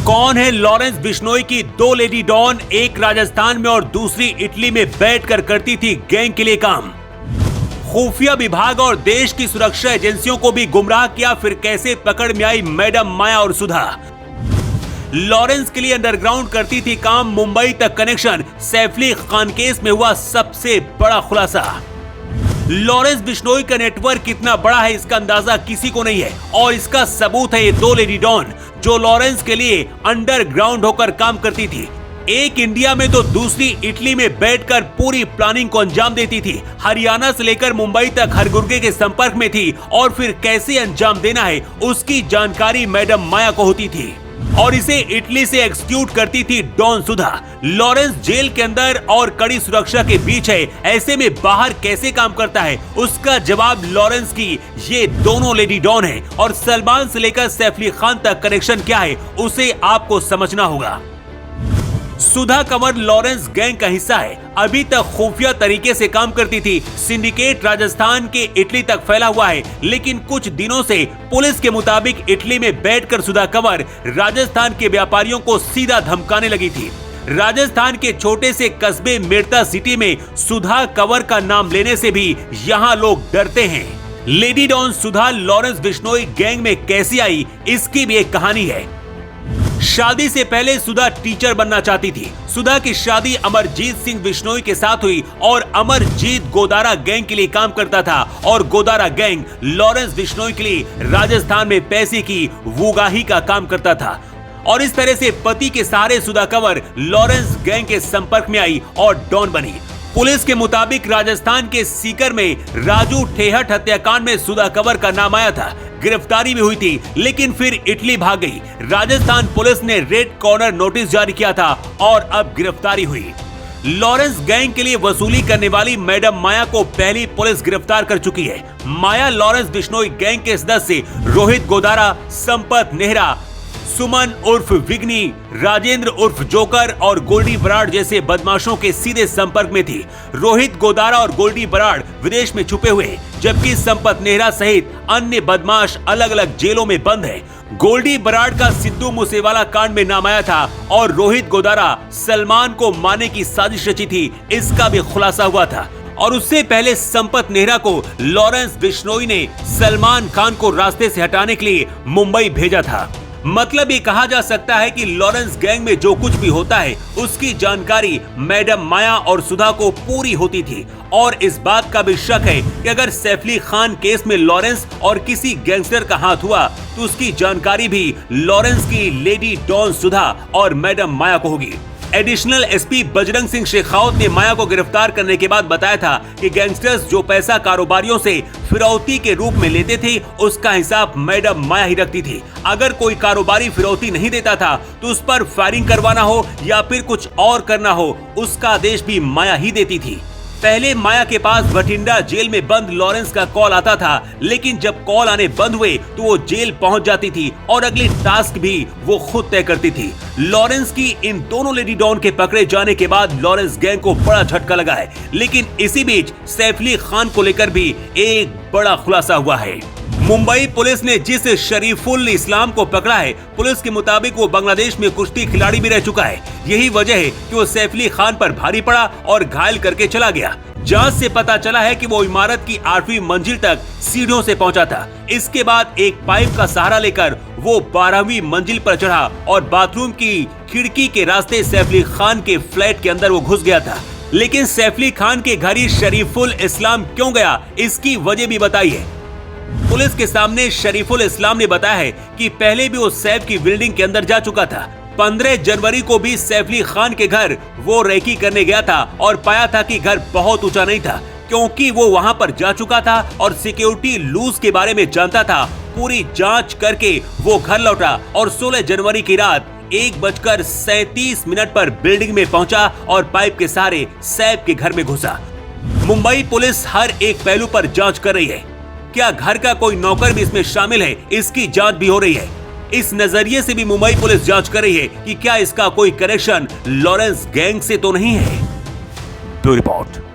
कौन है लॉरेंस बिश्नोई की दो लेडी डॉन, एक राजस्थान में और दूसरी इटली में बैठकर करती थी गैंग के लिए काम। खुफिया विभाग और देश की सुरक्षा एजेंसियों को भी गुमराह किया, फिर कैसे पकड़ में आई मैडम माया और सुधा। लॉरेंस के लिए अंडरग्राउंड करती थी काम, मुंबई तक कनेक्शन, सैफ अली खान केस में हुआ सबसे बड़ा खुलासा। लॉरेंस बिश्नोई का नेटवर्क कितना बड़ा है इसका अंदाजा किसी को नहीं है, और इसका सबूत है ये दो लेडी डॉन जो लॉरेंस के लिए अंडरग्राउंड होकर काम करती थी। एक इंडिया में तो दूसरी इटली में बैठकर पूरी प्लानिंग को अंजाम देती थी। हरियाणा से लेकर मुंबई तक हर गुर्गे के संपर्क में थी और फिर कैसे अंजाम देना है उसकी जानकारी मैडम माया को होती थी, और इसे इटली से एक्सक्यूट करती थी डॉन सुधा। लॉरेंस जेल के अंदर और कड़ी सुरक्षा के बीच है, ऐसे में बाहर कैसे काम करता है उसका जवाब लॉरेंस की ये दोनों लेडी डॉन है, और सलमान से लेकर सैफ अली खान तक कनेक्शन क्या है उसे आपको समझना होगा। सुधा कंवर लॉरेंस गैंग का हिस्सा है, अभी तक खुफिया तरीके से काम करती थी। सिंडिकेट राजस्थान के इटली तक फैला हुआ है, लेकिन कुछ दिनों से पुलिस के मुताबिक इटली में बैठकर सुधा कंवर राजस्थान के व्यापारियों को सीधा धमकाने लगी थी। राजस्थान के छोटे से कस्बे मेड़ता सिटी में सुधा कंवर का नाम लेने से भी यहाँ लोग डरते हैं। लेडी डॉन सुधा लॉरेंस बिश्नोई गैंग में कैसी आई इसकी भी एक कहानी है। शादी से पहले सुधा टीचर बनना चाहती थी। सुधा की शादी अमरजीत सिंह बिश्नोई के साथ हुई और अमरजीत गोदारा गैंग के लिए काम करता था, और गोदारा गैंग लॉरेंस बिश्नोई के लिए राजस्थान में पैसे की वुगाही का काम करता था, और इस तरह से पति के सहारे सुधा कंवर लॉरेंस गैंग के संपर्क में आई और डॉन बनी। पुलिस के मुताबिक राजस्थान के सीकर में राजू ठेहट हत्याकांड में सुधा कंवर का नाम आया था। गिरफ्तारी भी हुई थी, लेकिन फिर इटली भाग गई। राजस्थान पुलिस ने रेड कॉर्नर नोटिस जारी किया था और अब गिरफ्तारी हुई। लॉरेंस गैंग के लिए वसूली करने वाली मैडम माया को पहली पुलिस गिरफ्तार कर चुकी है। माया लॉरेंस बिश्नोई गैंग के सदस्य रोहित गोदारा, संपत नेहरा, सुमन उर्फ विग्नी, राजेंद्र उर्फ जोकर और गोल्डी बराड़ जैसे बदमाशों के सीधे संपर्क में थी। रोहित गोदारा और गोल्डी बराड़ विदेश में छुपे हुए, जबकि संपत नेहरा सहित अन्य बदमाश अलग अलग जेलों में बंद है। गोल्डी बराड़ का सिद्धू मूसेवाला कांड में नाम आया था, और रोहित गोदारा सलमान को मारने की साजिश रची थी, इसका भी खुलासा हुआ था। और उससे पहले संपत नेहरा को लॉरेंस बिश्नोई ने सलमान खान को रास्ते से हटाने के लिए मुंबई भेजा था। मतलब ये कहा जा सकता है कि लॉरेंस गैंग में जो कुछ भी होता है उसकी जानकारी मैडम माया और सुधा को पूरी होती थी, और इस बात का भी शक है कि अगर सैफ अली खान केस में लॉरेंस और किसी गैंगस्टर का हाथ हुआ तो उसकी जानकारी भी लॉरेंस की लेडी डॉन सुधा और मैडम माया को होगी। एडिशनल एसपी बजरंग सिंह शेखावत ने माया को गिरफ्तार करने के बाद बताया था कि गैंगस्टर्स जो पैसा कारोबारियों से फिरौती के रूप में लेते थे उसका हिसाब मैडम माया ही रखती थी। अगर कोई कारोबारी फिरौती नहीं देता था तो उस पर फायरिंग करवाना हो या फिर कुछ और करना हो उसका आदेश भी माया ही देती थी। पहले माया के पास बठिंडा जेल में बंद लॉरेंस का कॉल आता था, लेकिन जब कॉल आने बंद हुए तो वो जेल पहुंच जाती थी और अगली टास्क भी वो खुद तय करती थी। लॉरेंस की इन दोनों लेडी डॉन के पकड़े जाने के बाद लॉरेंस गैंग को बड़ा झटका लगा है, लेकिन इसी बीच सैफ अली खान को लेकर भी एक बड़ा खुलासा हुआ है। मुंबई पुलिस ने जिस शरीफुल इस्लाम को पकड़ा है, पुलिस के मुताबिक वो बांग्लादेश में कुश्ती खिलाड़ी भी रह चुका है। यही वजह है कि वो सैफ अली खान पर भारी पड़ा और घायल करके चला गया। जांच से पता चला है कि वो इमारत की 8वीं मंजिल तक सीढ़ियों से पहुंचा था। इसके बाद एक पाइप का सहारा लेकर वो 12वीं मंजिल पर चढ़ा और बाथरूम की खिड़की के रास्ते सैफ अली खान के फ्लैट के अंदर वो घुस गया था। लेकिन सैफ अली खान के घर ही शरीफुल इस्लाम क्यों गया, इसकी वजह भी बताई है। पुलिस के सामने शरीफुल इस्लाम ने बताया है कि पहले भी वो सैफ की बिल्डिंग के अंदर जा चुका था। 15 जनवरी को भी सैफ अली खान के घर वो रेकी करने गया था और पाया था कि घर बहुत ऊंचा नहीं था, क्योंकि वो वहां पर जा चुका था और सिक्योरिटी लूज के बारे में जानता था। पूरी जांच करके वो घर लौटा और 16 जनवरी की रात 1:37 पर बिल्डिंग में पहुंचा और पाइप के सहारे सैफ के घर में घुसा। मुंबई पुलिस हर एक पहलू पर जांच कर रही है। क्या घर का कोई नौकर भी इसमें शामिल है, इसकी जांच भी हो रही है। इस नजरिए से भी मुंबई पुलिस जांच कर रही है कि क्या इसका कोई कनेक्शन लॉरेंस गैंग से तो नहीं है। Bureau report.